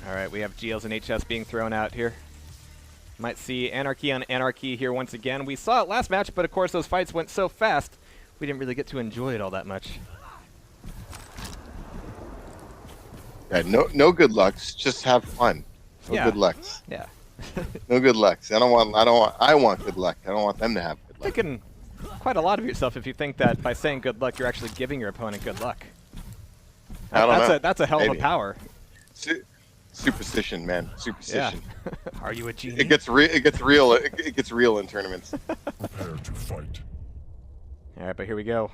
All right, we have GLs and HS being thrown out here. Might see Anarchy on Anarchy here once again. We saw it last match, but of course those fights went so fast, we didn't really get to enjoy it all that much. Yeah, no good lucks. Just have fun. No good lucks. Yeah. No good lucks. I want good luck. I don't want them to have good luck. Thinking quite a lot of yourself if you think that by saying good luck, you're actually giving your opponent good luck. I don't know. That's a hell of a power. Superstition, man. Superstition. Yeah. Are you a genie? It gets real. It gets real in tournaments. Prepare to fight. All right, but here we go.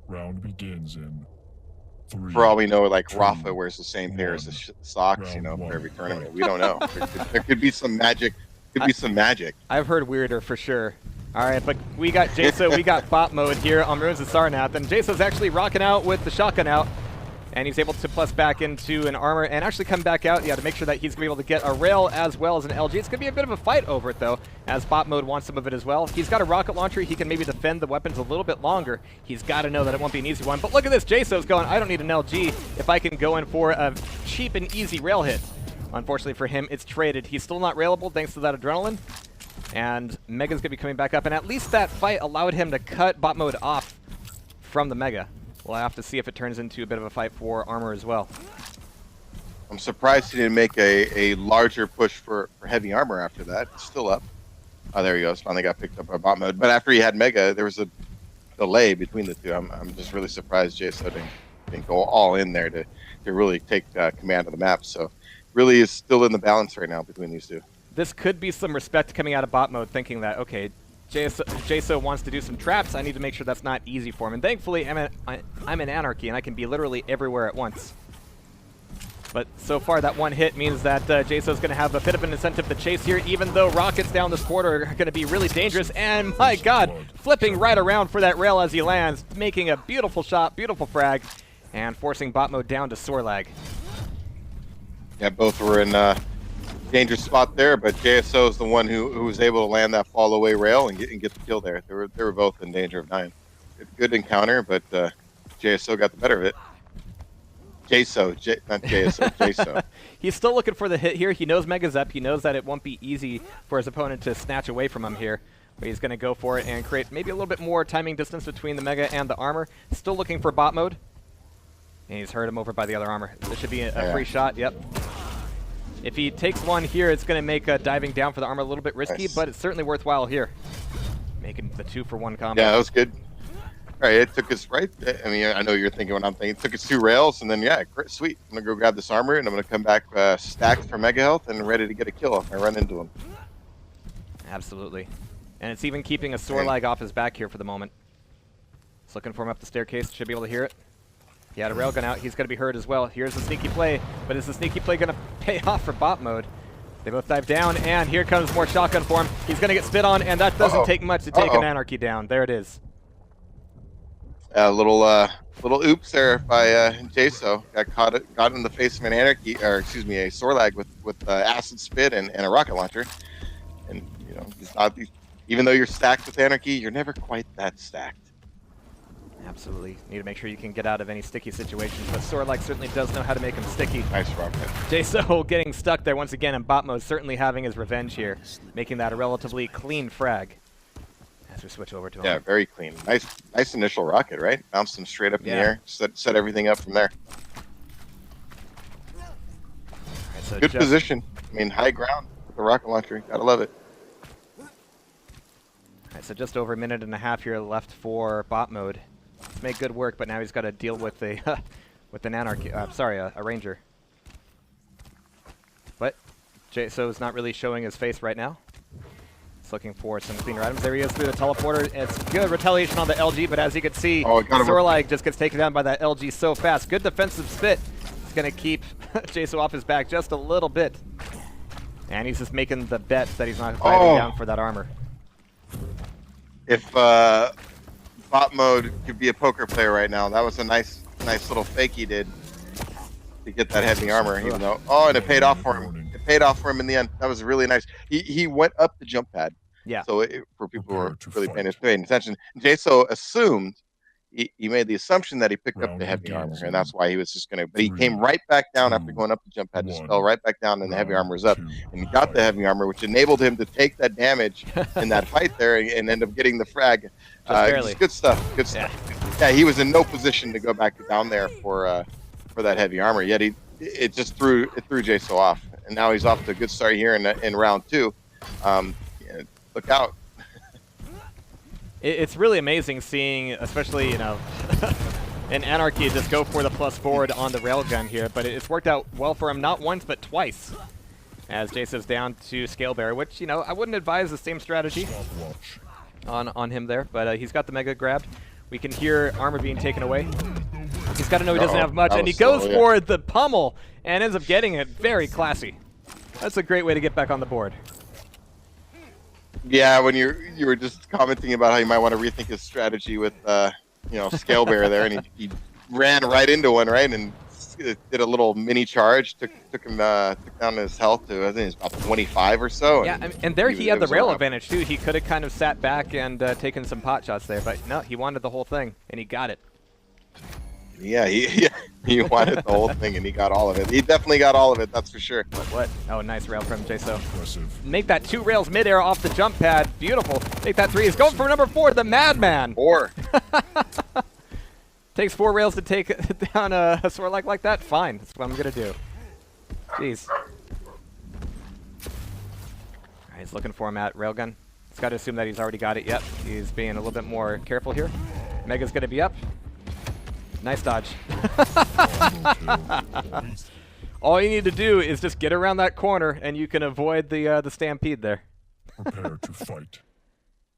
Round begins in 3. For all we know, like 2, Rafa wears the same pair as the socks, you know, for every tournament. We don't know. There could be some magic. I've heard weirder for sure. All right, but we got Jaso, we got bot mode here on Ruins of Sarnath, and Jaso's actually rocking out with the shotgun out, and he's able to plus back into an armor and actually come back out, to make sure that he's going to be able to get a rail as well as an LG. It's going to be a bit of a fight over it, though, as bot mode wants some of it as well. He's got a rocket launcher. He can maybe defend the weapons a little bit longer. He's got to know that it won't be an easy one. But look at this. Jaso's going, I don't need an LG if I can go in for a cheap and easy rail hit. Unfortunately for him, it's traded. He's still not railable thanks to that adrenaline. And Mega's going to be coming back up. And at least that fight allowed him to cut bot mode off from the Mega. We'll have to see if it turns into a bit of a fight for armor as well. I'm surprised he didn't make a larger push for heavy armor after that. It's still up. Oh, there he goes. Finally got picked up by bot mode. But after he had Mega, there was a delay between the two. I'm just really surprised JSO didn't go all in there to really take command of the map. So really is still in the balance right now between these two. This could be some respect coming out of bot mode, thinking that, okay, JSO wants to do some traps. I need to make sure that's not easy for him. And thankfully, I'm in Anarchy, and I can be literally everywhere at once. But so far, that one hit means that JSO's going to have a bit of an incentive to chase here, even though rockets down this corridor are going to be really dangerous. And my God, flipping right around for that rail as he lands, making a beautiful shot, beautiful frag, and forcing bot mode down to Sorlag. Yeah, both were in dangerous spot there, but JSO is the one who was able to land that fall away rail and get the kill there. They were both in danger of dying. Good encounter, but JSO got the better of it. Not JSO, JSO. He's still looking for the hit here. He knows Mega's up. He knows that it won't be easy for his opponent to snatch away from him here. But he's going to go for it and create maybe a little bit more timing distance between the Mega and the armor. Still looking for bot mode. And he's hurt him over by the other armor. This should be a free shot. Yep. If he takes one here, it's going to make diving down for the armor a little bit risky, but it's certainly worthwhile here. Making the 2-for-1 combo. Yeah, that was good. All right, it took us, right? I mean, I know you're thinking what I'm thinking. It took us 2 rails, and then, yeah, great, sweet. I'm going to go grab this armor, and I'm going to come back stacked for Mega Health and ready to get a kill if I run into him. Absolutely. And it's even keeping a Sorlag off his back here for the moment. It's looking for him up the staircase. Should be able to hear it. He had a railgun out. He's going to be hurt as well. Here's the sneaky play, but is the sneaky play going to pay off for bot mode? They both dive down, and here comes more shotgun for him. He's going to get spit on, and that doesn't take much to take an Anarchy down. There it is. A little oops there by JSO. Got in the face of an Anarchy, or excuse me, a Sorlag with acid spit and a rocket launcher. And you know, it's not, even though you're stacked with Anarchy, you're never quite that stacked. Absolutely. Need to make sure you can get out of any sticky situations, but Sorlag certainly does know how to make him sticky. Nice rocket. JSO getting stuck there once again, and bot mode certainly having his revenge here, making that a relatively clean frag. As we switch over to him. Yeah, very clean. Nice initial rocket, right? Bounced him straight up in the air. Set everything up from there. Right, so good position. I mean, high ground with the rocket launcher. Gotta love it. Alright, so just over a minute and a half here left for bot mode. He's made good work, but now he's got to deal with a with an Anarchy. A Ranger. But JSO is not really showing his face right now. He's looking for some cleaner items. There he is through the teleporter. It's good retaliation on the LG, but as you can see, Sorlag just gets taken down by that LG so fast. Good defensive spit. It's going to keep JSO off his back just a little bit. And he's just making the bet that he's not diving down for that armor. If bot mode could be a poker player right now, that was a nice little fake he did to get that heavy armor, even though and it paid off for him. It paid off for him in the end. That was really nice. He went up the jump pad. Yeah. So for people who are really paying attention, JSO assumed he made the assumption that he picked up the heavy armor, and that's why he was just going to. But he came right back down after going up the jump pad, just fell right back down, and the heavy armor was up, and he got the heavy armor, which enabled him to take that damage in that fight there and end up getting the frag. Good stuff. Good stuff. Yeah, he was in no position to go back down there for that heavy armor. Yet it just threw Jaso off, and now he's off to a good start here in round 2. Look out. It's really amazing seeing, especially, you know, an Anarchy just go for the plus forward on the railgun here, but it's worked out well for him not once but twice. As Jaso's down to Scale Bearer, which, you know, I wouldn't advise the same strategy on him there, but he's got the Mega grabbed. We can hear armor being taken away. He's got to know he doesn't have much, and he goes for the pummel and ends up getting it. Very classy. That's a great way to get back on the board. Yeah, when you were just commenting about how you might want to rethink his strategy with you know, Scale Bearer there, and he ran right into one, right, and did a little mini charge, took down his health to, I think it's about 25 or so. Yeah, and there he had the rail advantage too. He could have kind of sat back and taken some pot shots there, but no, he wanted the whole thing, and he got it. Yeah, he wanted the whole thing, and he got all of it. He definitely got all of it, that's for sure. What? Oh, nice rail from Jaso. Make that 2 rails midair off the jump pad. Beautiful. Make that 3. He's going for number 4, the Madman. 4. Takes 4 rails to take down a Snorlax like that? Fine. That's what I'm going to do. Jeez. All right, he's looking for him at railgun. He's got to assume that he's already got it. Yep. He's being a little bit more careful here. Mega's going to be up. Nice dodge. All you need to do is just get around that corner, and you can avoid the stampede there. Prepare to fight.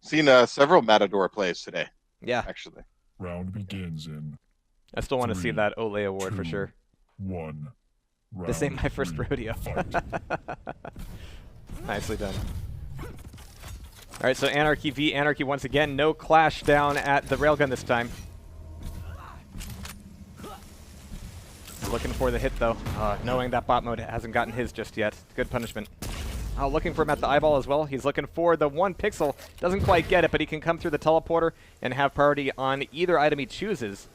Seen several Matador plays today. Yeah, actually. Round begins in. I still want to see that Ole award 2, for sure. 1. This ain't my first rodeo. Nicely done. All right, so Anarchy v Anarchy once again. No clash down at the railgun this time. Looking for the hit, though, knowing that bot mode hasn't gotten his just yet. Good punishment. Looking for him at the eyeball as well. He's looking for the 1 pixel. Doesn't quite get it, but he can come through the teleporter and have priority on either item he chooses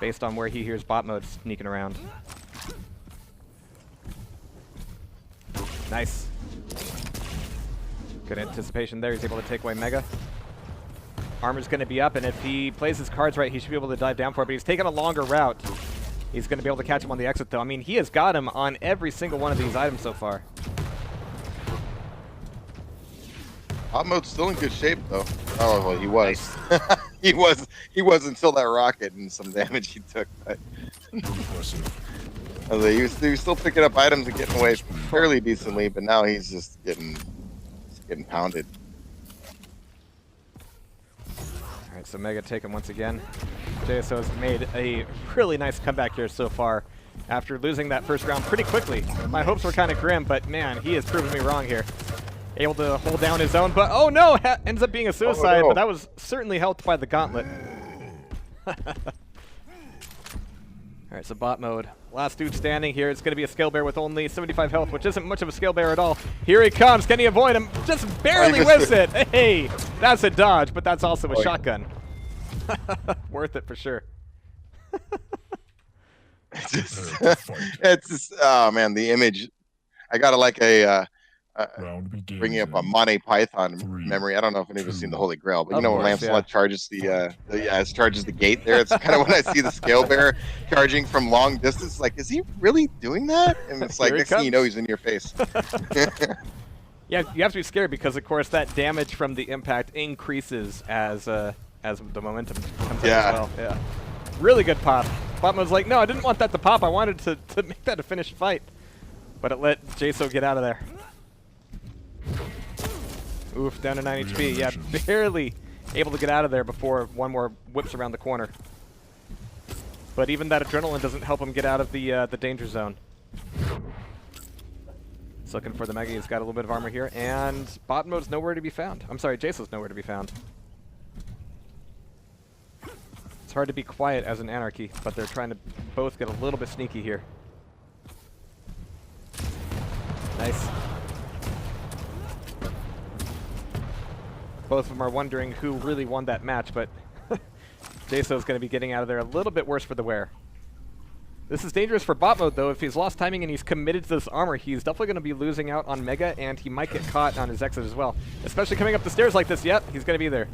based on where he hears bot mode sneaking around. Nice. Good anticipation there. He's able to take away Mega. Armor's going to be up, and if he plays his cards right, he should be able to dive down for it, but he's taking a longer route. He's going to be able to catch him on the exit, though. I mean, he has got him on every single one of these items so far. Bot mode's still in good shape, though. Oh, well, he was. he was until that rocket and some damage he took. But he was still picking up items and getting away fairly decently, but now he's just getting pounded. All right, so Mega taken once again. JSO has made a really nice comeback here so far after losing that first round pretty quickly. My hopes were kind of grim, but man, he has proven me wrong here. Able to hold down his own, but oh no, ends up being a suicide, but that was certainly helped by the gauntlet. All right, so bot mode. Last dude standing here. It's going to be a Scale Bear with only 75 health, which isn't much of a Scale Bear at all. Here he comes. Can he avoid him? Just barely whiffs it. Hey, that's a dodge, but that's also a shotgun. Worth it for sure. It's just, oh man, the image. I got like a bringing up a Monty Python memory. I don't know if anyone's seen the Holy Grail, but you know when Lancelot charges charges the gate there, it's kind of when I see the Scale Bear charging from long distance, like, is he really doing that? And it's like next thing you know, he's in your face. Yeah, you have to be scared because of course that damage from the impact increases as the momentum comes in as well. Yeah, really good pop. Bot mode's like, no, I didn't want that to pop. I wanted to make that a finished fight, but it let Jaso get out of there. Oof, down to 9 HP. Yeah, barely able to get out of there before one more whips around the corner. But even that adrenaline doesn't help him get out of the danger zone. He's looking for the Mega. He's got a little bit of armor here, and bot mode's nowhere to be found. I'm sorry, Jaso's nowhere to be found. It's hard to be quiet as an Anarchy, but they're trying to both get a little bit sneaky here. Nice. Both of them are wondering who really won that match, but Jaso's going to be getting out of there a little bit worse for the wear. This is dangerous for bot mode, though. If he's lost timing and he's committed to this armor, he's definitely going to be losing out on Mega, and he might get caught on his exit as well. Especially coming up the stairs like this. Yep, he's going to be there.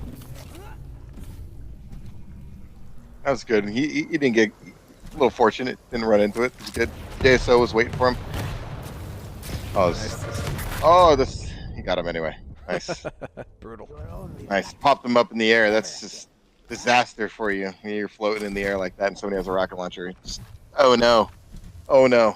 That was good. He didn't get a little fortunate. Didn't run into it. It was good. JSO was waiting for him. Oh, this he got him anyway. Nice. Brutal. Nice. Popped him up in the air. That's just disaster for you. You're floating in the air like that, and somebody has a rocket launcher. Just, oh no. Oh no.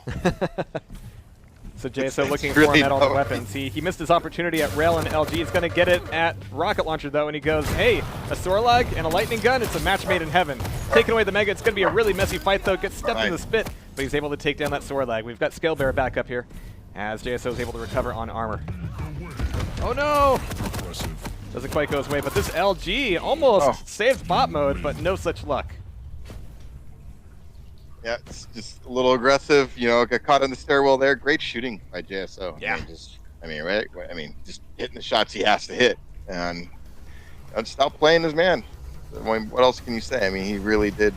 So JSO looking for him at all the weapons. He missed his opportunity at rail and LG. He's going to get it at rocket launcher, though, and he goes, hey, a Sorlag and a lightning gun, it's a match made in heaven. Taking away the Mega, it's going to be a really messy fight, though. Gets stepped in the spit, but he's able to take down that Sorlag. We've got Scale Bear back up here as JSO is able to recover on armor. Oh no! Doesn't quite go his way, but this LG almost saved bot mode, but no such luck. Yeah, it's just a little aggressive. You know, got caught in the stairwell there. Great shooting by JSO. Yeah. Just hitting the shots he has to hit, and just outplaying his man. I mean, what else can you say? I mean, he really did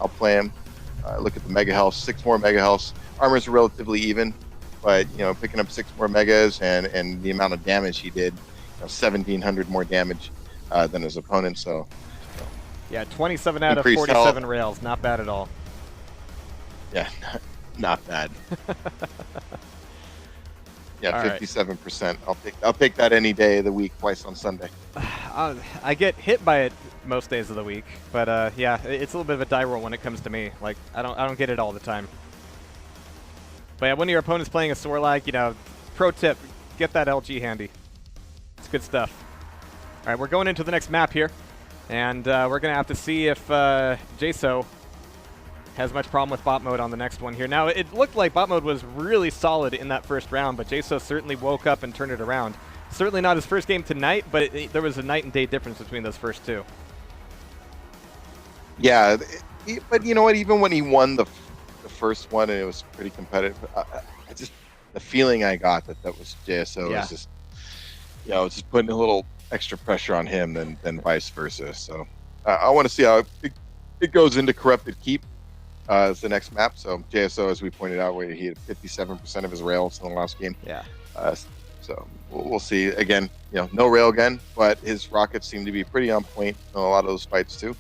outplay him. Look at the mega health, 6 more mega healths. Armors are relatively even, but you know, picking up 6 more megas and the amount of damage he did, 1,700 more damage than his opponent. So yeah, 27 out of 47 rails, not bad at all. Yeah, not bad. Yeah, 57%. I'll take that any day of the week, twice on Sunday. I get hit by it most days of the week, but yeah, it's a little bit of a die roll when it comes to me. Like I don't get it all the time. But yeah, when your opponent's playing a Sorlag, you know, pro tip, get that LG handy. It's good stuff. All right, we're going into the next map here, and we're gonna have to see if JSO has much problem with bot mode on the next one here. Now, it looked like bot mode was really solid in that first round, but JSO certainly woke up and turned it around. Certainly not his first game tonight, but there was a night and day difference between those first two. Yeah, but you know what? Even when he won the first one and it was pretty competitive, I just the feeling I got that was JSO was just, you know, just putting a little extra pressure on him than vice versa. So I want to see how it goes into Corrupted Keep. As the next map. So JSO, as we pointed out, where he had 57% of his rails in the last game. Yeah. So we'll see. Again, you know, no railgun, but his rockets seem to be pretty on point in a lot of those fights too.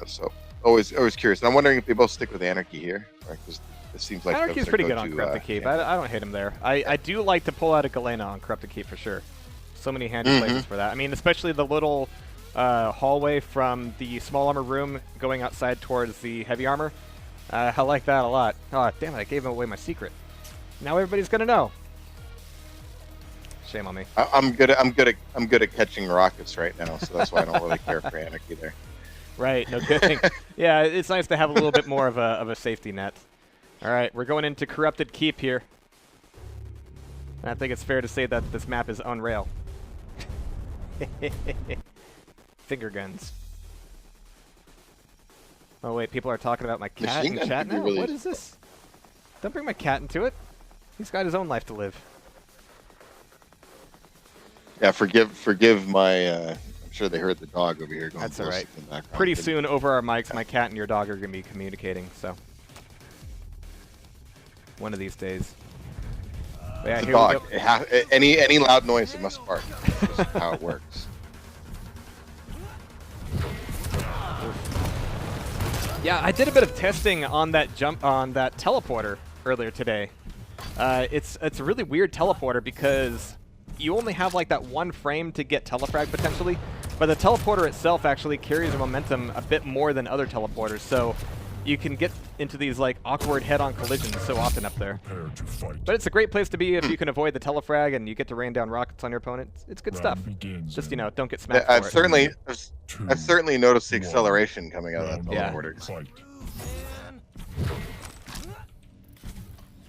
So always curious. And I'm wondering if they both stick with Anarchy here, because it seems like Anarchy's pretty good on Corrupted Keep. I don't hate him there. I do like to pull out a Galena on Corrupted Keep for sure. So many handy places for that. I mean, especially the little hallway from the small armor room going outside towards the heavy armor. I like that a lot. Oh, damn it, I gave away my secret. Now everybody's gonna know. Shame on me. I'm good at catching rockets right now, so that's why I don't really care for Anarchy there. Right, no kidding. Yeah, it's nice to have a little bit more of a safety net. All right, we're going into Corrupted Keep here. And I think it's fair to say that this map is on rail. Finger guns. Oh wait, people are talking about my cat in chat now? What is this? Don't bring my cat into it. He's got his own life to live. Yeah, forgive my, I'm sure they heard the dog over here going. That's all right. Pretty soon over our mics, my cat and your dog are going to be communicating, so. One of these days. But yeah, the dog, any loud noise, it must bark. That's how it works. Yeah, I did a bit of testing on that teleporter earlier today. It's a really weird teleporter because you only have like that one frame to get telefrag potentially, but the teleporter itself actually carries a momentum a bit more than other teleporters, so you can get into these like awkward head-on collisions so often up there. But it's a great place to be if you can avoid the telefrag and you get to rain down rockets on your opponent. It's good stuff. Just, you know, don't get smacked. I've certainly noticed the acceleration coming out of that teleporter.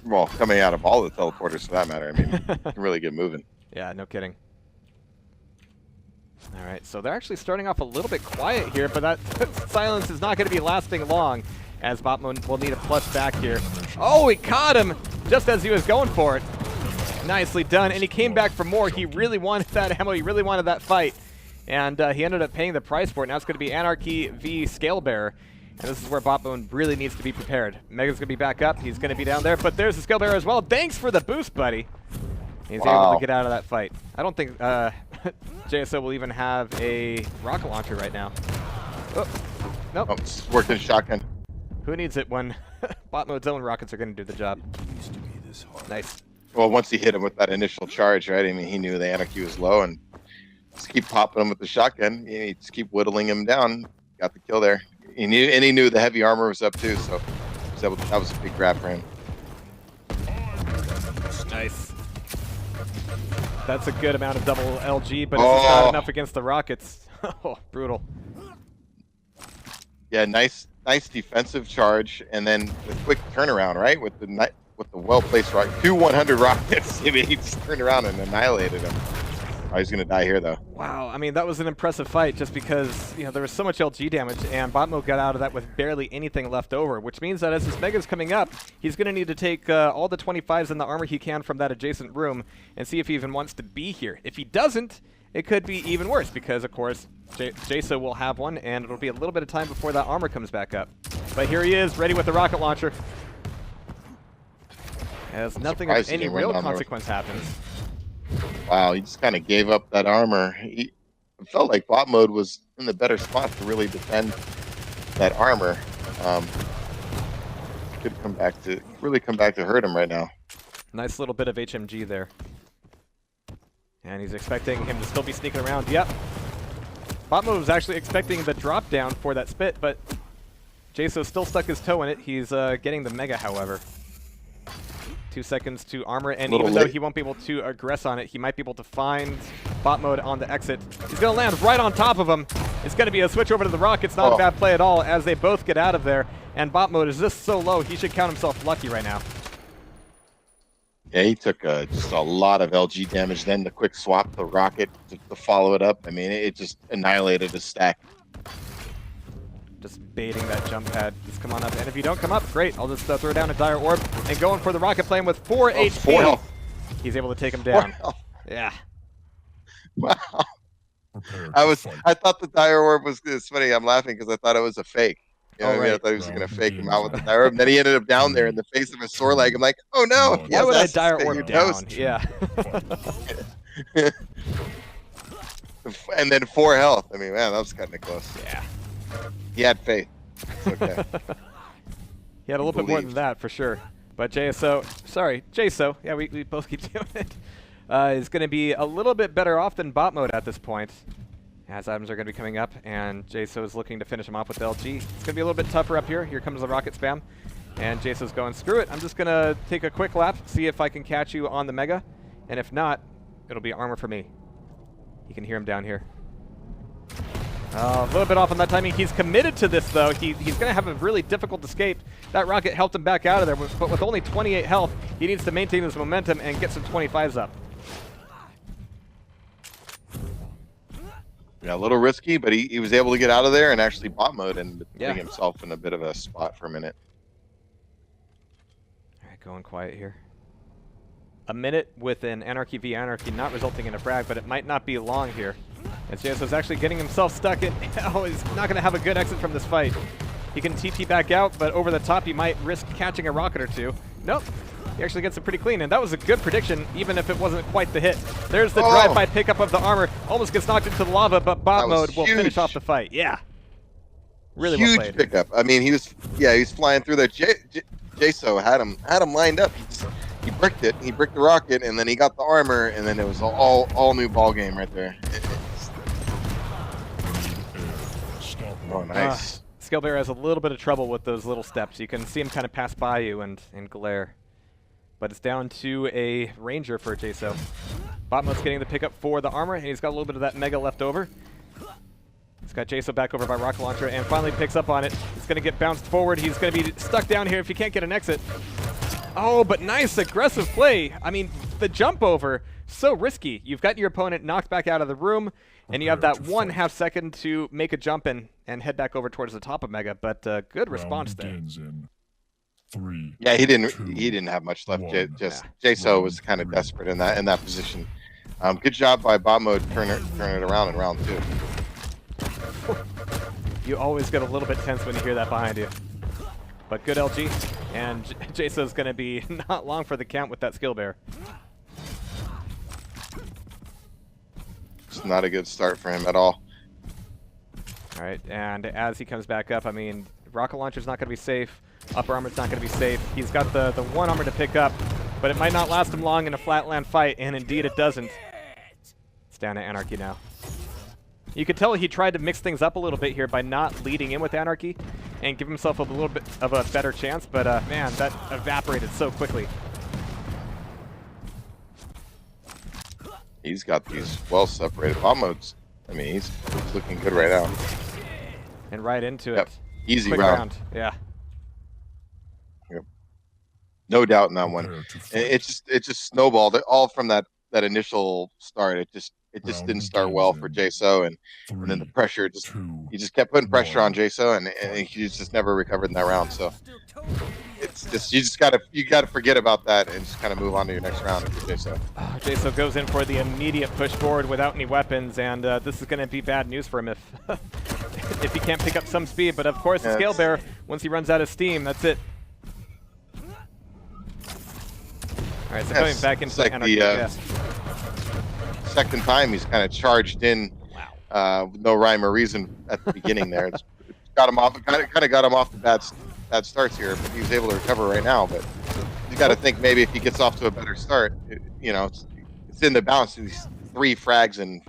Well, coming out of all the teleporters for that matter. I mean, you can really get moving. Yeah, no kidding. All right, so they're actually starting off a little bit quiet here, but that silence is not going to be lasting long, as botmode will need a plus back here. Oh, he caught him just as he was going for it. Nicely done, and he came back for more. He really wanted that ammo. He really wanted that fight. And he ended up paying the price for it. Now it's going to be Anarchy v Scale Bearer. And this is where botmode really needs to be prepared. Mega's going to be back up. He's going to be down there. But there's the Scale Bearer as well. Thanks for the boost, buddy. He's able to get out of that fight. I don't think JSO will even have a rocket launcher right now. Oh, nope. Oh, it's working shotgun. Who needs it when botmode's own rockets are going to do the job? Nice. Well, once he hit him with that initial charge, right? I mean, he knew the Anarchy was low, and just keep popping him with the shotgun. You just keep whittling him down. Got the kill there. He knew the heavy armor was up too, so that was a big grab for him. Nice. That's a good amount of double LG, but it's not enough against the rockets. Oh, brutal. Yeah, nice defensive charge, and then the quick turnaround, right? With the well-placed rocket, 2 100 rockets. I mean, he just turned around and annihilated him. Oh, he's gonna die here, though. Wow, I mean, that was an impressive fight just because, you know, there was so much LG damage, and botmode got out of that with barely anything left over, which means that as his Mega's coming up, he's gonna need to take all the 25s and the armor he can from that adjacent room and see if he even wants to be here. If he doesn't, it could be even worse because, of course, JSO will have one, and it'll be a little bit of time before that armor comes back up. But here he is, ready with the rocket launcher. As nothing of any real consequence happens. Wow, he just kind of gave up that armor. It felt like botmode was in the better spot to really defend that armor. Could really come back to hurt him right now. Nice little bit of HMG there. And he's expecting him to still be sneaking around. Yep. botmode was actually expecting the drop down for that spit, but JSO still stuck his toe in it. He's getting the Mega, however. 2 seconds to armor it, and even though he won't be able to aggress on it, he might be able to find botmode on the exit. He's going to land right on top of him. It's going to be a switch over to the rockets. Not a bad play at all as they both get out of there. And botmode is just so low, he should count himself lucky right now. Yeah, he took just a lot of LG damage. Then the quick swap, the rocket to follow it up. I mean, it just annihilated his stack. Just baiting that jump pad. Just come on up. And if you don't come up, great. I'll just throw down a Dire Orb and going for the rocket plane with 4 HP. 4 health. He's able to take him down. Yeah. Wow. I thought the Dire Orb was, it's funny, I'm laughing because I thought it was a fake. You know what I mean? I thought he was going to fake him out with the Dire Orb. Then he ended up down there in the face of a sore leg. I'm like, oh no. Why would I Dire Orb down? Yeah. And then 4 health. I mean, man, that was kind of close. Yeah. He had faith. It's okay. He had a little bit more than that, for sure. But JSO, yeah, we both keep doing it, is going to be a little bit better off than botmode at this point, as items are going to be coming up, and JSO is looking to finish him off with LG. It's going to be a little bit tougher up here. Here comes the rocket spam, and JSO's going, screw it, I'm just going to take a quick lap, see if I can catch you on the Mega, and if not, it'll be armor for me. You can hear him down here. A little bit off on that timing. He's committed to this, though. He's going to have a really difficult escape. That rocket helped him back out of there, but with only 28 health, he needs to maintain his momentum and get some 25s up. Yeah, a little risky, but he was able to get out of there and actually botmode and putting himself in a bit of a spot for a minute. All right, going quiet here. A minute with an Anarchy v Anarchy, not resulting in a frag, but it might not be long here. As JSO's actually getting himself stuck in. Oh, he's not going to have a good exit from this fight. He can TP back out, but over the top he might risk catching a rocket or two. Nope. He actually gets it pretty clean, and that was a good prediction, even if it wasn't quite the hit. There's the drive-by pickup of the armor. Almost gets knocked into the lava, but botmode will finish off the fight. Yeah. Really well played. Huge pickup. I mean, he was flying through there. JSO had him lined up. He bricked it. He bricked the rocket, and then he got the armor, and then it was all new ball game right there. Oh, nice. Scale Bearer has a little bit of trouble with those little steps. You can see him kind of pass by you and glare. But it's down to a Ranger for JSO. botmode's getting the pickup for the armor, and he's got a little bit of that Mega left over. He's got JSO back over by rocket launcher and finally picks up on it. He's going to get bounced forward. He's going to be stuck down here if he can't get an exit. Oh, but nice aggressive play. I mean, the jump over, so risky. You've got your opponent knocked back out of the room, and you have that 1/2 second to make a jump and head back over towards the top of Mega. But good response there. In 3, yeah, he 2, didn't have much left. 1. JSO was kind of desperate in that position. Good job by botmode turn it around in round 2. You always get a little bit tense when you hear that behind you. But good LG, and Jaso's going to be not long for the count with that skill bear. It's not a good start for him at all. All right, and as he comes back up, I mean, rocket launcher's not going to be safe. Upper armor's not going to be safe. He's got the one armor to pick up, but it might not last him long in a flatland fight, and indeed it doesn't. It's down to Anarchy now. You could tell he tried to mix things up a little bit here by not leading in with Anarchy and give himself a little bit of a better chance, but man, that evaporated so quickly. He's got these well separated bot modes. I mean, he's looking good right now. And right into Yep. it. Easy Quick round. Yeah. Yep. No doubt in that one. Prepare to And fight. it just snowballed all from that initial start. It just Round didn't start well for begins JSO, and then the 3, pressure he just kept putting pressure on 1. JSO, and he just never recovered in that round. So it's just you gotta forget about that and just kind of move on to your next round for JSO. Jaso goes in for the immediate push forward without any weapons, and this is going to be bad news for him if if he can't pick up some speed. But of course, the scale bear, once he runs out of steam, that's it. All right, so coming back into like Anarchy. the second time he's kind of charged in, with no rhyme or reason at the beginning there. It's got him off, kind of got him off the bad starts here, but he was able to recover right now. But you got to think maybe if he gets off to a better start, you know, it's in the balance. These 3 frags in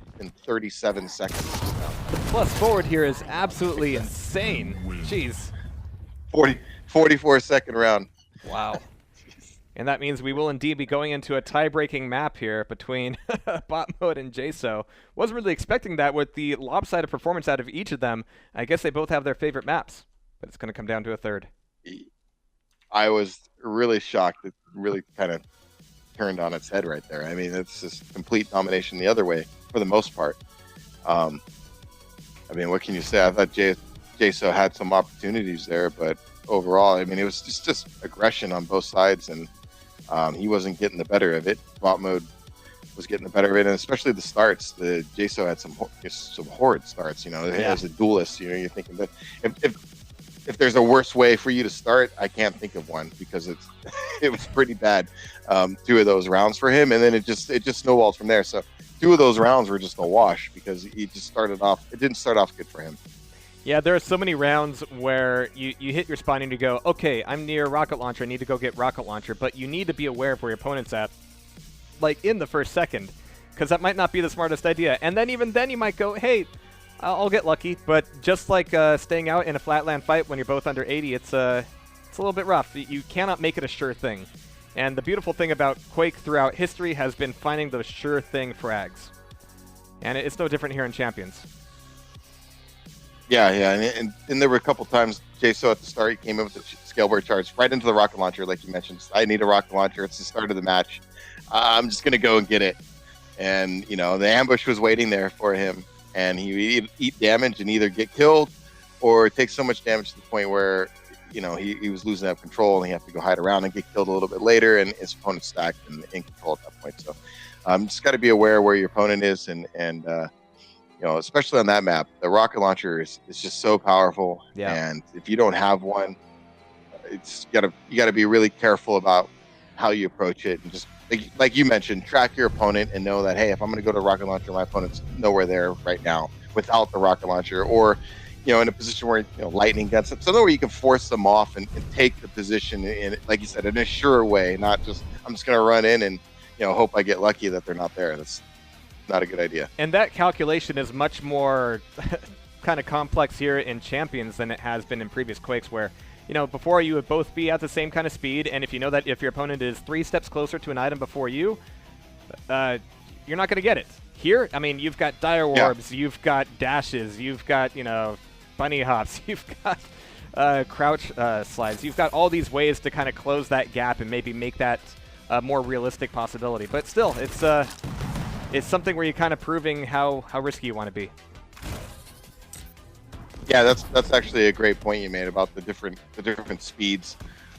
37 seconds. The plus forward here is absolutely insane. Jeez. 44-second round. Wow. And that means we will indeed be going into a tie-breaking map here between Bot Mode and Jaso. Wasn't really expecting that with the lopsided performance out of each of them. I guess they both have their favorite maps, but it's going to come down to a third. I was really shocked. It really kind of turned on its head right there. I mean, it's just complete domination the other way for the most part. I mean, what can you say? I thought Jaso had some opportunities there, but overall, I mean, it was just aggression on both sides, and he wasn't getting the better of it. Bot Mode was getting the better of it, and especially the starts. The Jaso had some horrid starts. You know, as a duelist, you know, you're thinking that if there's a worse way for you to start, I can't think of one, because it was pretty bad. 2 of those rounds for him, and then it just snowballed from there. So 2 of those rounds were just a wash because he just started off. It didn't start off good for him. Yeah, there are so many rounds where you hit your spawn and you go, okay, I'm near rocket launcher, I need to go get rocket launcher, but you need to be aware of where your opponent's at, like in the first second, because that might not be the smartest idea. And then even then you might go, hey, I'll get lucky, but just like staying out in a flatland fight when you're both under 80, it's a little bit rough. You cannot make it a sure thing. And the beautiful thing about Quake throughout history has been finding those sure thing frags. And it's no different here in Champions. Yeah, and there were a couple times Jaso at the start, he came in with the scale bear charge right into the rocket launcher, like you mentioned. I need a rocket launcher. It's the start of the match. I'm just gonna go and get it. And you know, the ambush was waiting there for him, and he would eat damage and either get killed or take so much damage to the point where, you know, he was losing that control, and he had to go hide around and get killed a little bit later, and his opponent stacked and in control at that point. So just got to be aware where your opponent is, and you know, especially on that map, the rocket launcher is just so powerful. Yeah. And if you don't have one, you gotta be really careful about how you approach it, and just like you mentioned, track your opponent and know that, hey, if I'm going to go to rocket launcher, my opponent's nowhere there right now without the rocket launcher, or you know, in a position where, you know, lightning gets it, so where you can force them off and take the position in, like you said, in a sure way, not just I'm just going to run in and, you know, hope I get lucky that they're not there. That's not a good idea. And that calculation is much more kind of complex here in Champions than it has been in previous Quakes, where, you know, before you would both be at the same kind of speed, and if you know that if your opponent is 3 steps closer to an item before you, you're not going to get it. Here, I mean, you've got dire orbs, you've got dashes, you've got, you know, bunny hops, you've got crouch slides, you've got all these ways to kind of close that gap and maybe make that a more realistic possibility. But still, it's something where you're kind of proving how risky you want to be. Yeah, that's actually a great point you made about the different speeds,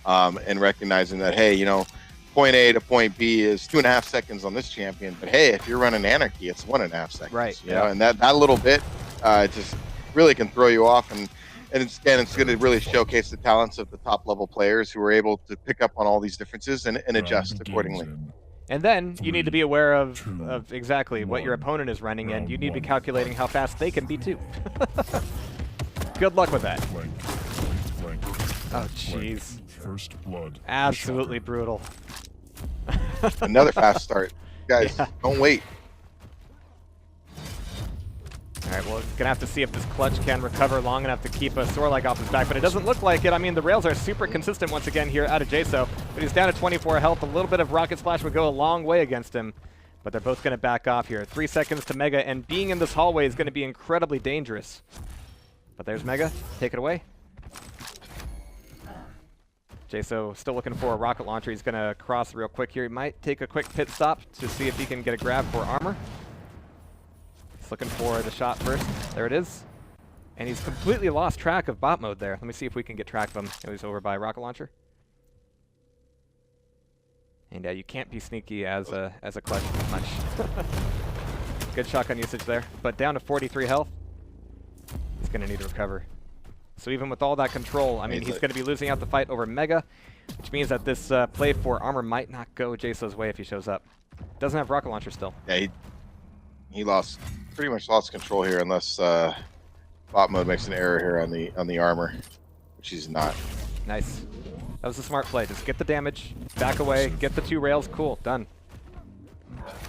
and recognizing that, hey, you know, point A to point B is 2.5 seconds on this champion, but hey, if you're running Anarchy, it's 1.5 seconds. Right. You know, and that little bit, really can throw you off, and it's going to really showcase the talents of the top level players who are able to pick up on all these differences and adjust accordingly. And then you need to be aware of exactly what your opponent is running, and you need to be calculating how fast they can be too. Good luck with that. Oh, jeez. First blood. Absolutely brutal. Another fast start. Guys, don't wait. All right, well, going to have to see if this clutch can recover long enough to keep a Sorlag off his back, but it doesn't look like it. I mean, the rails are super consistent once again here out of Jaso, but he's down to 24 health. A little bit of Rocket Splash would go a long way against him, but they're both going to back off here. 3 seconds to Mega, and being in this hallway is going to be incredibly dangerous. But there's Mega. Take it away. Jaso still looking for a rocket launcher. He's going to cross real quick here. He might take a quick pit stop to see if he can get a grab for armor. He's looking for the shot first. There it is. And he's completely lost track of bot mode there. Let me see if we can get track of him. Oh, he's over by rocket launcher. And you can't be sneaky as a clutch much. Good shotgun usage there. But down to 43 health. He's going to need to recover. So even with all that control, I mean, he's going to be losing out the fight over Mega, which means that this play for armor might not go Jaso's way if he shows up. Doesn't have rocket launcher still. Yeah, he pretty much lost control here unless bot mode makes an error here on the armor, which he's not. Nice. That was a smart play. Just get the damage, back away, get the 2 rails. Cool, done.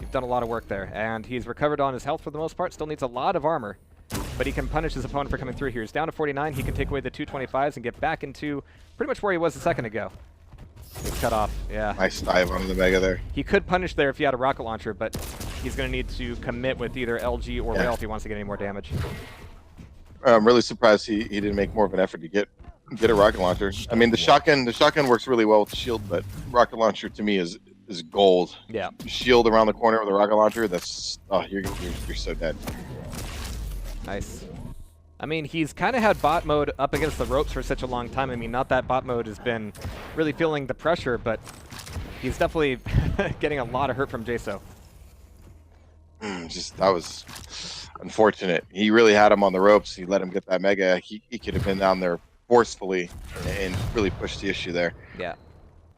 You've done a lot of work there, and he's recovered on his health for the most part. Still needs a lot of armor. But he can punish his opponent for coming through here. He's down to 49. He can take away the 225s and get back into pretty much where he was a second ago. He's cut off. Yeah. Nice dive on the Mega there. He could punish there if he had a rocket launcher, but he's going to need to commit with either LG or rail if he wants to get any more damage. I'm really surprised he didn't make more of an effort to get a rocket launcher. I mean, the shotgun works really well with the shield, but rocket launcher to me is gold. Yeah. Shield around the corner with a rocket launcher. That's you're so dead. Nice. I mean, he's kind of had bot mode up against the ropes for such a long time. I mean, not that bot mode has been really feeling the pressure, but he's definitely getting a lot of hurt from Jaso. That was unfortunate. He really had him on the ropes. He let him get that Mega. He could have been down there forcefully and really pushed the issue there. Yeah.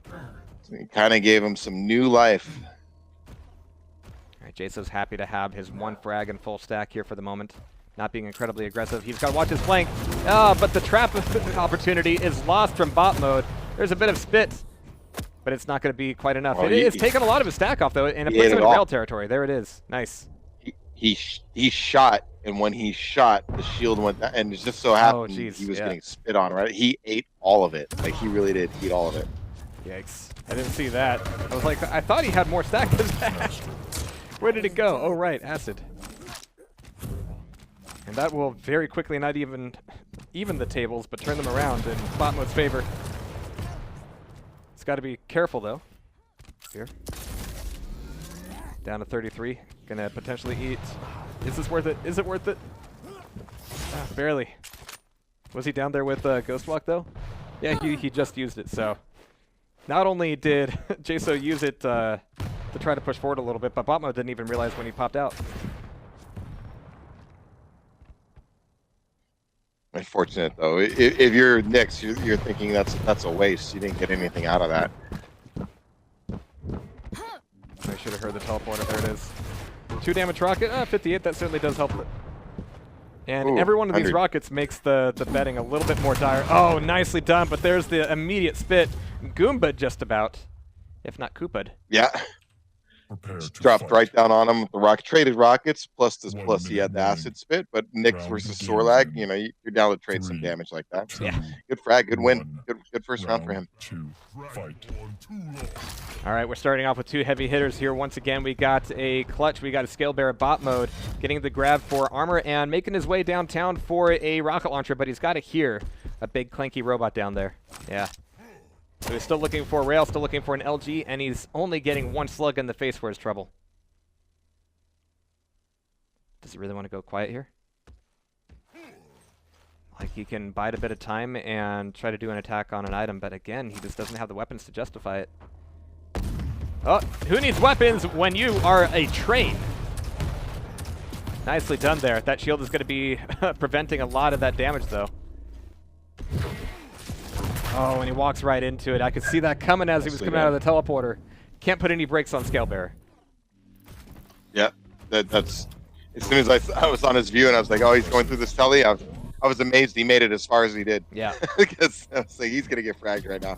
So he kind of gave him some new life. All right, Jaso's happy to have his 1 frag and full stack here for the moment. Not being incredibly aggressive. He's got to watch his flank. But the trap opportunity is lost from bot mode. There's a bit of spit, but it's not going to be quite enough. It's taken a lot of his stack off, though, and it puts him in rail territory. There it is. Nice. He shot, and when he shot, the shield went down, and it just so happened he was getting spit on, right? He ate all of it. Like, he really did eat all of it. Yikes. I didn't see that. I was like, I thought he had more stack than that. Where did it go? Oh, right, acid. And that will very quickly not even the tables, but turn them around in bot mode's favor. It's got to be careful, though. Here. Down to 33. Gonna potentially eat. Is this worth it? Is it worth it? Barely. Was he down there with Ghostwalk, though? Yeah, he just used it, so. Not only did Jaso use it to try to push forward a little bit, but bot mode didn't even realize when he popped out. Unfortunate, though. If you're Nyx, you're thinking that's a waste. You didn't get anything out of that. I should have heard the teleporter. There it is. 2 damage rocket. 58. That certainly does help. And every one of these rockets makes the betting a little bit more dire. Oh, nicely done. But there's the immediate spit. Goomba just about, if not Koopa'd. Yeah. Dropped right down on him with the rocket. Traded rockets plus he had the acid spit. But Nyx versus Sorlag, you know, you're down to trade some damage like that. So yeah. Good frag, good win, good first round for him. All right, we're starting off with 2 heavy hitters here. Once again, we got a clutch. We got a scale bearer bot mode getting the grab for armor and making his way downtown for a rocket launcher. But he's got to hear a big clanky robot down there. Yeah. So he's still looking for a rail, still looking for an LG, and he's only getting 1 slug in the face for his trouble. Does he really want to go quiet here? Like, he can bide a bit of time and try to do an attack on an item, but again, he just doesn't have the weapons to justify it. Oh, who needs weapons when you are a train? Nicely done there. That shield is going to be preventing a lot of that damage, though. Oh, and he walks right into it. I could see that coming as he was coming out of the teleporter. Can't put any brakes on Scalebearer. Yeah, that's... As soon as I was on his view and I was like, oh, he's going through this telly, I was amazed he made it as far as he did. Yeah. Because I was like, he's going to get fragged right now.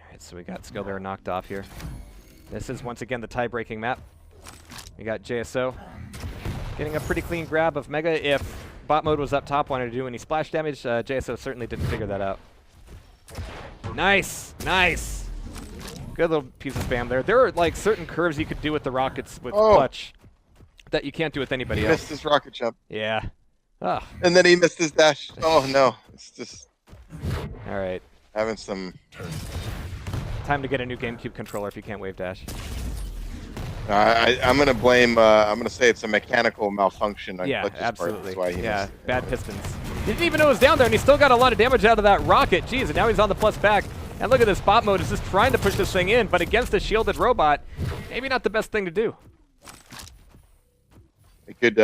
Alright, so we got Scalebearer knocked off here. This is once again the tie-breaking map. We got JSO getting a pretty clean grab of Mega. If bot mode was up top, wanted to do any splash damage, JSO certainly didn't figure that out. Nice! Nice! Good little piece of spam there. There are like certain curves you could do with the rockets with Clutch that you can't do with anybody else. Missed his rocket jump. Yeah. Oh. And then he missed his dash. Oh no. It's just Alright. having some... Time to get a new GameCube controller if you can't wave dash. I'm gonna blame. I'm gonna say it's a mechanical malfunction on Yeah, Clutch's absolutely. part. That's why he missed it. Bad pistons. He didn't even know it was down there, and he still got a lot of damage out of that rocket. Jeez, and now he's on the plus back. And look at this, bot mode is just trying to push this thing in, but against a shielded robot, maybe not the best thing to do. Good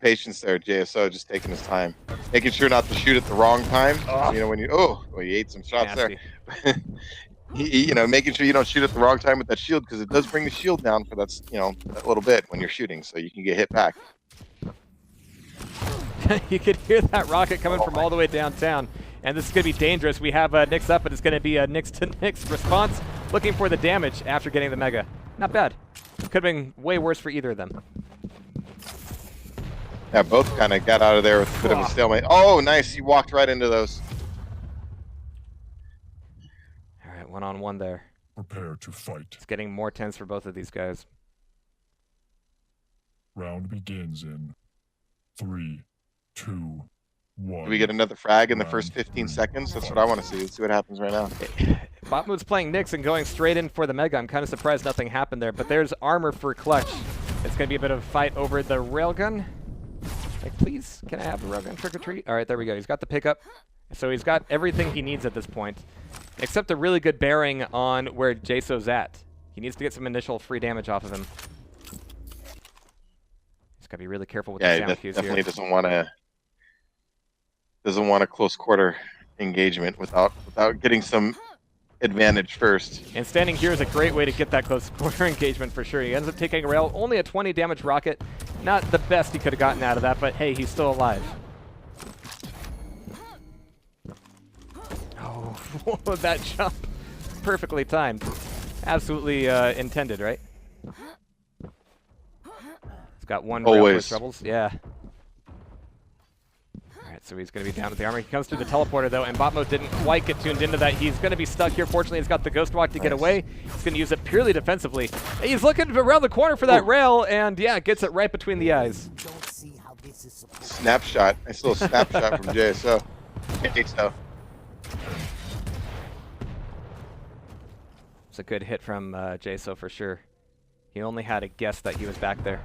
patience there, JSO, just taking his time, making sure not to shoot at the wrong time. You know when you he ate some shots Nasty. there. You know, making sure you don't shoot at the wrong time with that shield because it does bring the shield down for that that little bit when you're shooting, so you can get hit back. You could hear that rocket coming from all the way downtown, and this is going to be dangerous. We have Nyx up, but it's going to be a Nyx to Nyx response, looking for the damage after getting the Mega. Not bad. Could have been way worse for either of them. Yeah, both kind of got out of there with a bit of a stalemate. Oh, nice! He walked right into those. All right, one-on-one there. Prepare to fight. It's getting more tense for both of these guys. Round begins in 3, 2, 1. Do we get another frag in the first 15 seconds? That's what I want to see. Let's see what happens right now. Bot mode's playing Nyx and going straight in for the Mega. I'm kind of surprised nothing happened there, but there's armor for Clutch. It's going to be a bit of a fight over the railgun. Like, please, can I have the railgun trick or treat? All right, there we go. He's got the pickup. So he's got everything he needs at this point, except a really good bearing on where JSO's at. He needs to get some initial free damage off of him. He's got to be really careful with the sound cues here. Definitely doesn't want a close quarter engagement without getting some advantage first. And standing here is a great way to get that close quarter engagement for sure. He ends up taking a rail, only a 20 damage rocket. Not the best he could have gotten out of that, but hey, he's still alive. Oh, that jump. Perfectly timed. Absolutely intended, right? He's got one rail for his troubles. Yeah. Alright, so he's going to be down with the armor. He comes through the teleporter, though, and bot mode didn't quite get tuned into that. He's going to be stuck here. Fortunately, he's got the Ghost Walk to get away. He's going to use it purely defensively. He's looking around the corner for that rail, and yeah, gets it right between the eyes. Snapshot. Nice little snapshot from JSO. JSO. It's a good hit from JSO for sure. He only had to guess that he was back there.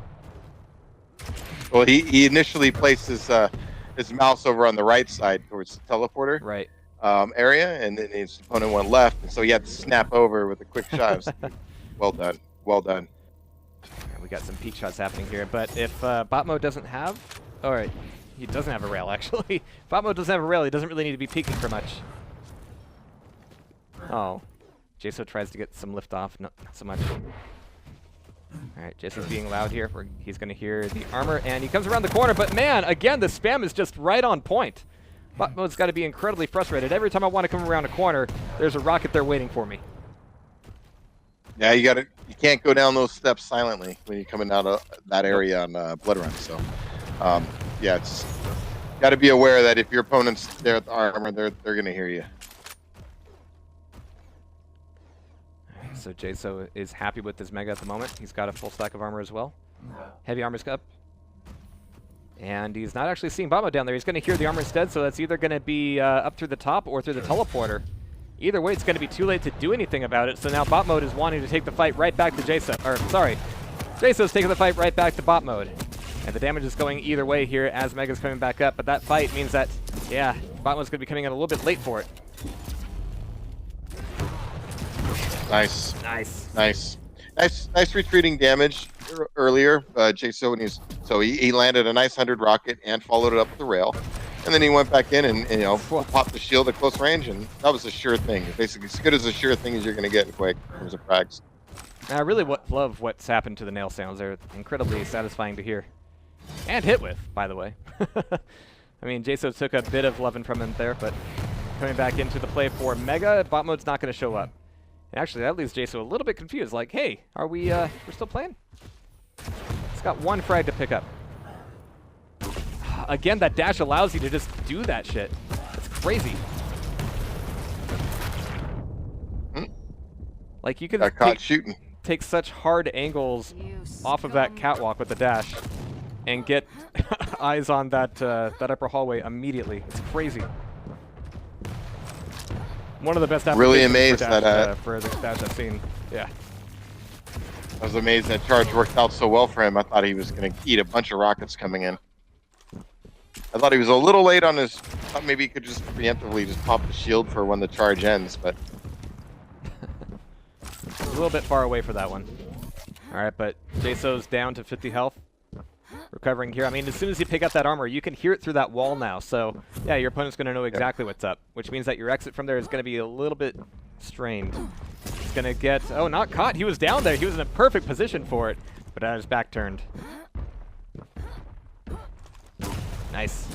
Well, he initially placed his mouse over on the right side towards the teleporter area, and then his opponent went left, and so he had to snap over with a quick shot. Well done. Well done. We got some peek shots happening here, but if bot mode doesn't have... Alright, he doesn't have a rail, actually. Bot mode doesn't have a rail. He doesn't really need to be peeking for much. Oh. JSO tries to get some lift off. Not so much. Alright, JSO's being loud here. He's going to hear the armor, and he comes around the corner, but man, again, the spam is just right on point. Bot mode's got to be incredibly frustrated. Every time I want to come around a corner, there's a rocket there waiting for me. Yeah, you can't go down those steps silently when you're coming out of that area on Blood Run. So, yeah, it's got to be aware that if your opponent's there at the armor, they're going to hear you. So JSO is happy with his Mega at the moment. He's got a full stack of armor as well. Heavy armor's up. And he's not actually seeing bot mode down there. He's going to hear the armor instead, so that's either going to be up through the top or through the teleporter. Either way, it's going to be too late to do anything about it, so now bot mode is wanting to take the fight right back to JSO. Or, sorry, JSO's taking the fight right back to bot mode. And the damage is going either way here as Mega's coming back up, but that fight means that, yeah, bot mode's going to be coming in a little bit late for it. Nice. Nice. Nice. Nice retreating damage. earlier, Jason, he landed a nice 100 rocket and followed it up with the rail, and then he went back in and popped the shield at close range, and that was a sure thing. Basically, as good as a sure thing as you're going to get in Quake in terms of frags. I really love what's happened to the nail sounds. They're incredibly satisfying to hear. And hit with, by the way. I mean, Jaso took a bit of loving from him there, but coming back into the play for Mega, bot mode's not going to show up. And actually, that leaves Jaso a little bit confused. Like, hey, are we, we're still playing? It's got one frag to pick up. Again, that dash allows you to just do that shit. It's crazy. Like, you can Got caught shooting. Take such hard angles off of that catwalk with the dash and get eyes on that that upper hallway immediately. It's crazy. One of the best really amazed for the dash I've seen. Yeah. I was amazed that charge worked out so well for him. I thought he was going to eat a bunch of rockets coming in. I thought he was a little late on his. Thought maybe he could just preemptively just pop the shield for when the charge ends, but a little bit far away for that one. All right, but Jaso's down to 50 health. Recovering here. I mean, as soon as you pick up that armor, you can hear it through that wall now. So, yeah, your opponent's going to know exactly what's up, which means that your exit from there is going to be a little bit strained. He's going to get... Oh, not caught. He was down there. He was in a perfect position for it, but had his back turned. Nice.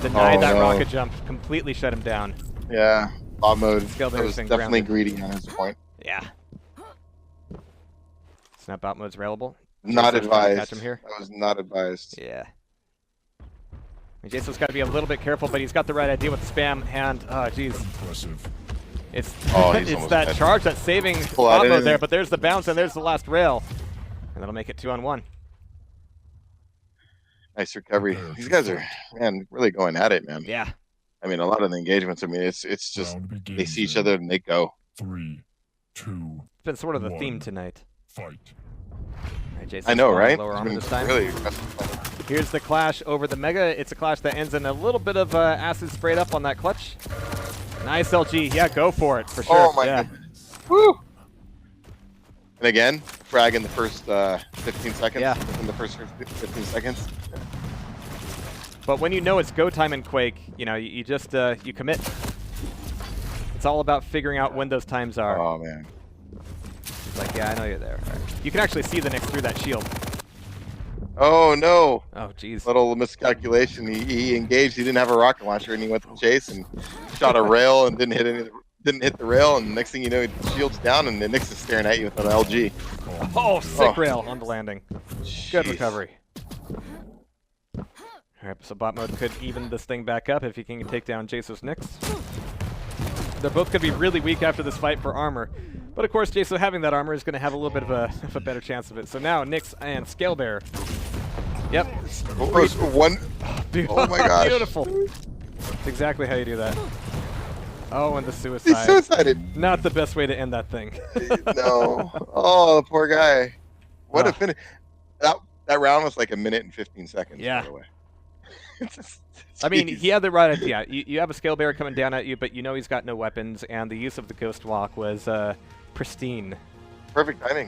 Denied that rocket jump. Completely shut him down. Yeah. Bot mode was definitely grounded. Greedy on his point. Yeah. Snap bot mode's available. Not Jason's advised. Catch him here. I was not advised. Yeah. I mean, Jason's got to be a little bit careful, but he's got the right idea with the spam. And, oh, jeez. Impressive. It's, it's that dead. charge that's saving bot mode there, but there's the bounce and there's the last rail. And that'll make it 2-on-1. Nice recovery. These guys are, man, really going at it, man. Yeah. I mean, a lot of the engagements, I mean, it's just, they see each other and they go. 3, 2. It's been sort of the 1. theme tonight. Fight. Right, Jason's I know, right? Lower armor this time. Really Here's the clash over the Mega. It's a clash that ends in a little bit of acid sprayed up on that clutch. Nice LG. Yeah, go for it, for sure. Oh, my goodness. Woo! And again, frag in the first 15 seconds. Yeah. In the first 15 seconds. But when you know it's go time in Quake, you know, you just, you commit. It's all about figuring out when those times are. Oh, man. It's like, yeah, I know you're there. Right. You can actually see the Nyx through that shield. Oh, no. Oh, jeez. Little miscalculation. He engaged. He didn't have a rocket launcher, and he went to chase and shot a rail and didn't hit the rail. And next thing you know, the shield's down, and the Nyx is staring at you with an LG. Oh, sick rail on the landing. Good recovery. All right, so bot mode could even this thing back up if he can take down Jaso's Nyx. They're both going to be really weak after this fight for armor. But of course, Jaso having that armor is going to have a little bit of a better chance of it. So now, Nyx and Scalebearer. Yep. One. Oh my gosh. Beautiful. That's exactly how you do that. Oh, and the suicide. He suicided. Not the best way to end that thing. No. Oh, the poor guy. What a finish. That round was like 1 minute and 15 seconds, yeah. by the way. I mean, he had the right idea. You have a Scalebearer coming down at you, but you know he's got no weapons, and the use of the Ghost Walk was pristine. Perfect timing.